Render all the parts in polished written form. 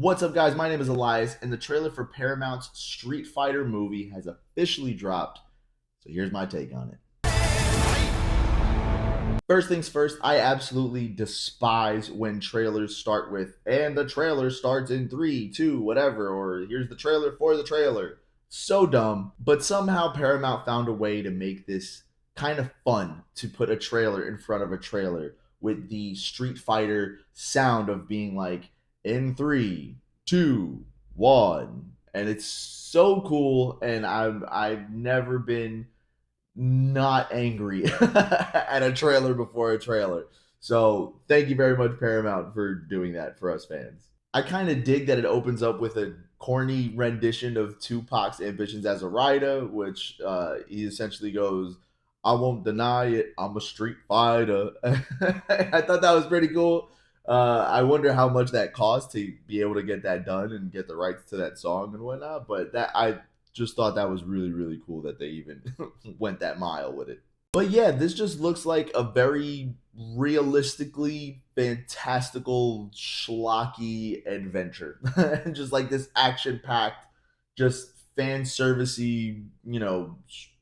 What's up, guys? My name is Elias, and the trailer for Paramount's Street Fighter movie has officially dropped. So here's my take on it. First things first, I absolutely despise when trailers start with, and the trailer starts in three, two, whatever, or here's the trailer for the trailer. So dumb, but somehow Paramount found a way to make this kind of fun to put a trailer in front of a trailer with the Street Fighter sound of being like, in three, two, one. And it's so cool, and I've never been not angry at a trailer before a trailer. So thank you very much, Paramount, for doing that for us fans. I kind of dig that it opens up with a corny rendition of Tupac's ambitions as a writer, which he essentially goes, I won't deny it, I'm a street fighter. I thought that was pretty cool. I wonder how much that cost to be able to get that done and get the rights to that song and whatnot. But that I just thought that was really, really cool that they even went that mile with it. But yeah, this just looks like a very realistically fantastical schlocky adventure. Just like this action packed, just fan servicey,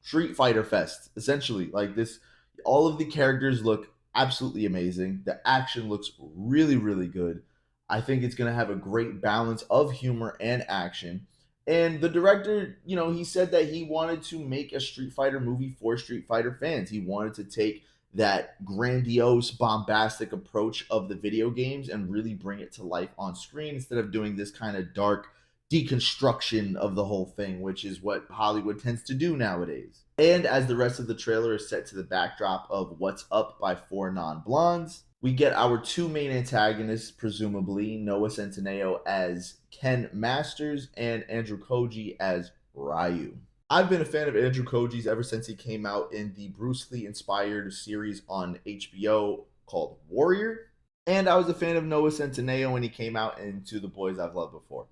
Street Fighter fest, essentially. Like this, all of the characters look absolutely amazing. The action looks really, really good. I think it's gonna have a great balance of humor and action. And the director, he said that he wanted to make a Street Fighter movie for Street Fighter fans. He wanted to take that grandiose, bombastic approach of the video games and really bring it to life on screen instead of doing this kind of dark deconstruction of the whole thing, which is what Hollywood tends to do nowadays. And as the rest of the trailer is set to the backdrop of What's Up by Four Non Blondes, we get our two main antagonists, presumably Noah Centineo as Ken Masters and Andrew Koji as Ryu. I've been a fan of Andrew Koji's ever since he came out in the Bruce Lee inspired series on HBO called Warrior. And I was a fan of Noah Centineo when he came out into The Boys I've Loved Before.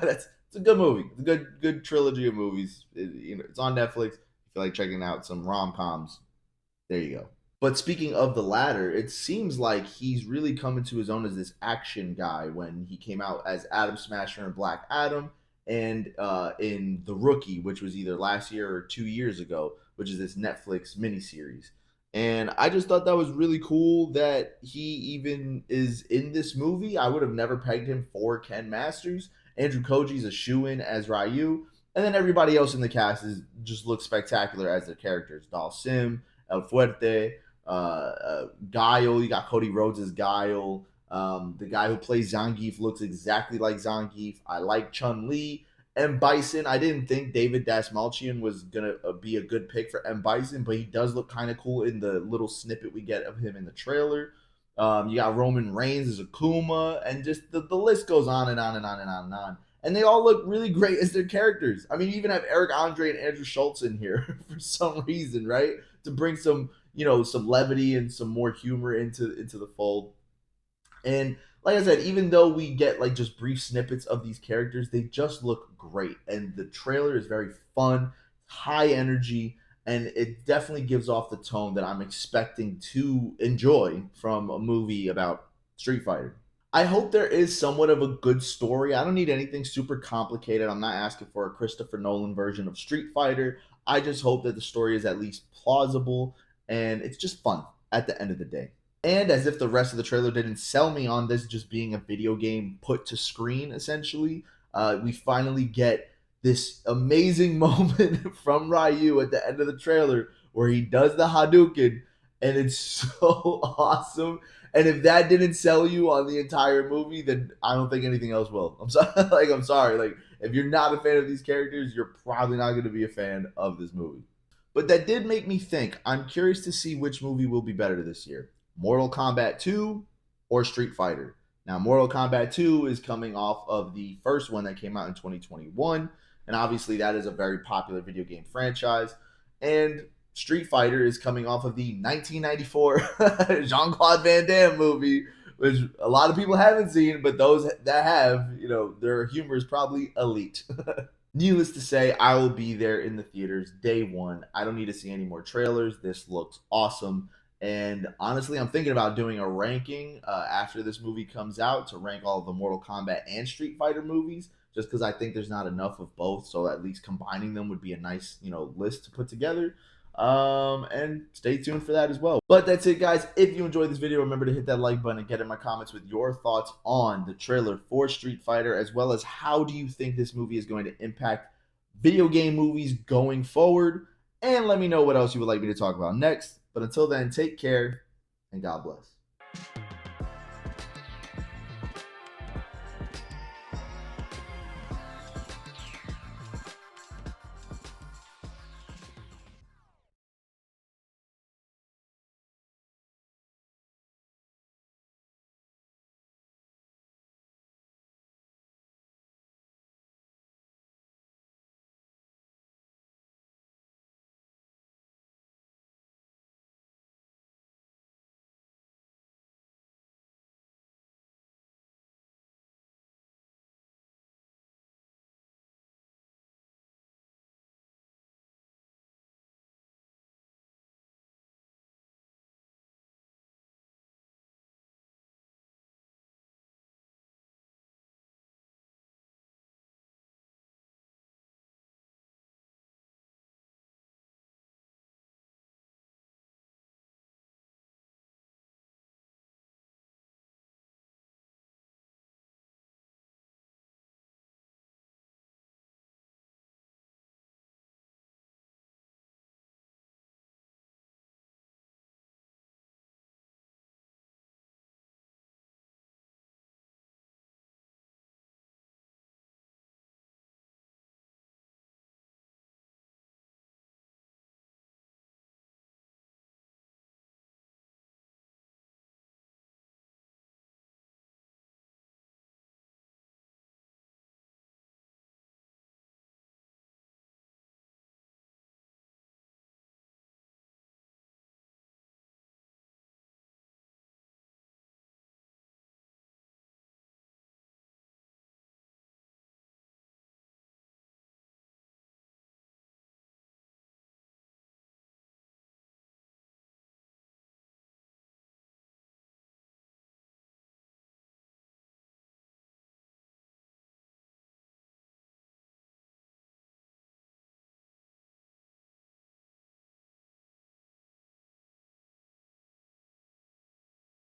It's a good movie. It's a good trilogy of movies. It's on Netflix. If you feel like checking out some rom coms, there you go. But speaking of the latter, it seems like he's really coming to his own as this action guy when he came out as Adam Smasher and Black Adam, and in The Rookie, which was either last year or 2 years ago, which is this Netflix miniseries. And I just thought that was really cool that he even is in this movie. I would have never pegged him for Ken Masters. Andrew Koji's a shoe-in as Ryu. And then everybody else in the cast just looks spectacular as their characters. Dalsim, El Fuerte, Guile. You got Cody Rhodes as Guile. The guy who plays Zangief looks exactly like Zangief. I like Chun Li. M. Bison, I didn't think David Dasmalchian was going to be a good pick for M. Bison, but he does look kind of cool in the little snippet we get of him in the trailer. You got Roman Reigns as Akuma, and just the list goes on and on and on and on and on. And they all look really great as their characters. I mean, you even have Eric Andre and Andrew Schultz in here for some reason, right? To bring some levity and some more humor into the fold. And like I said, even though we get like just brief snippets of these characters, they just look great. And the trailer is very fun, high energy, and it definitely gives off the tone that I'm expecting to enjoy from a movie about Street Fighter. I hope there is somewhat of a good story. I don't need anything super complicated. I'm not asking for a Christopher Nolan version of Street Fighter. I just hope that the story is at least plausible and it's just fun at the end of the day. And as if the rest of the trailer didn't sell me on this just being a video game put to screen, essentially, we finally get this amazing moment from Ryu at the end of the trailer where he does the Hadouken, and it's so awesome. And if that didn't sell you on the entire movie, then I don't think anything else will. I'm sorry. I'm sorry. Like, if you're not a fan of these characters, you're probably not going to be a fan of this movie. But that did make me think. I'm curious to see which movie will be better this year. Mortal Kombat 2 or Street Fighter. Now, Mortal Kombat 2 is coming off of the first one that came out in 2021, and obviously that is a very popular video game franchise. And Street Fighter is coming off of the 1994 Jean-Claude Van Damme movie, which a lot of people haven't seen, but those that have, their humor is probably elite. Needless to say, I will be there in the theaters day one. I don't need to see any more trailers. This looks awesome. And honestly, I'm thinking about doing a ranking after this movie comes out to rank all of the Mortal Kombat and Street Fighter movies, just because I think there's not enough of both. So at least combining them would be a nice, list to put together. And stay tuned for that as well. But that's it, guys. If you enjoyed this video, remember to hit that like button and get in my comments with your thoughts on the trailer for Street Fighter, as well as how do you think this movie is going to impact video game movies going forward. And let me know what else you would like me to talk about next. But until then, take care and God bless.